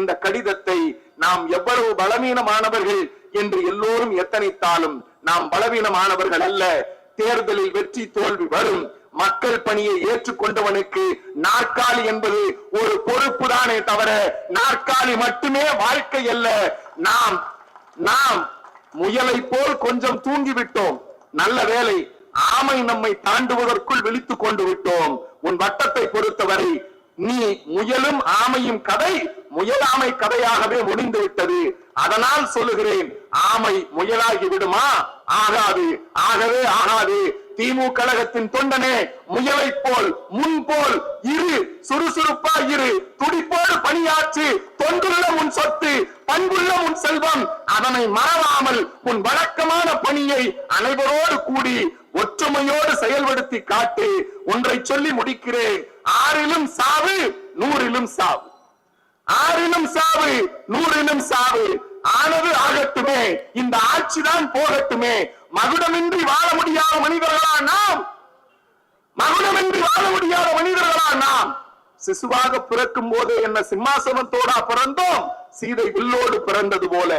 இந்த கடிதத்தை நாம் எவ்வளவு பலவீனமானவர்கள் என்று எல்லோரும் எத்தனைத்தாலும் நாம் பலவீனமானவர்கள் அல்ல. தேர்தலில் வெற்றி தோல்வி வரும். மக்கள் பணியை ஏற்றுக்கொண்டவனுக்கு நாற்காலி என்பது ஒரு பொறுப்பு தானே தவிர நாற்காலி மட்டுமே வாழ்க்கை அல்ல. நாம் முயலை போல் கொஞ்சம் தூங்கிவிட்டோம். நல்ல வேளை, ஆமை நம்மை தாண்டுவதற்குள் விழித்துக் கொண்டு விட்டோம். உன் வட்டத்தை பொறுத்தவரை நீ முயலும் ஆமையும் கதை முயலாமை கதையாகவே முடிந்து விட்டது. அதனால் சொல்லுகிறேன், ஆமை முயலாகி விடுமா? ஆகாது, ஆகவே ஆகாது. திமுக கழகத்தின் தொண்டனே, முயலை போல் முன்போல் இரு, சுறுசுறுப்பா இரு, துடிப்போடு பணியாற்று. தொண்டுள்ள உன் சொத்து, பண்புள்ள உன் செல்வம். அதனை மறவாமல் உன் வழக்கமான பணியை அனைவரோடு கூடி ஒற்றுமையோடு செயல்படுத்தி காட்டு. ஒன்றை சொல்லி முடிக்கிறேன், ஆறிலும் சாவு, நூறிலும் சாவு. ஆறிலும் சாவு, நூறிலும் சாவு. ஆனது ஆகட்டுமே, இந்த ஆட்சிதான் போகட்டுமே. மகுடமின்றி வாழ முடியாத மனிதர்களா நாம்? மகுடமின்றி வாழ முடியாத மனிதர்களா நாம்? சிசுவாக பிறக்கும் போதே என்ன சிம்மாசனத்தோடா பிறந்தோம்? சீதை வில்லோடு பிறந்தது போல.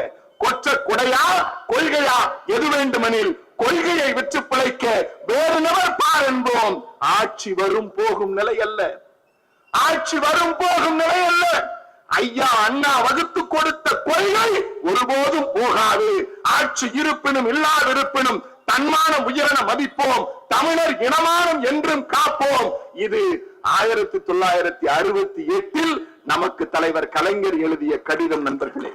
கொற்ற குடையா கொள்கையா? எது வேண்டுமெனில் கொள்கையை வெற்றி பிழைக்க வேறு நபர் பார் என்போம். ஆட்சி வரும் போகும் நிலை அல்ல. ஆட்சி வரும் போகும் நிலை அல்ல. ஐயா அண்ணா வகுத்து கொடுத்த கொள்கை ஒருபோதும் போகாது. ஆட்சி இருப்பினும் இல்லாதிருப்பினும் தன்மான உயரென மதிப்போம். தமிழர் இனமானம் என்றும் காப்போம். இது 1968 நமக்கு தலைவர் கலைஞர் எழுதிய கடிதம். நண்பர்களே,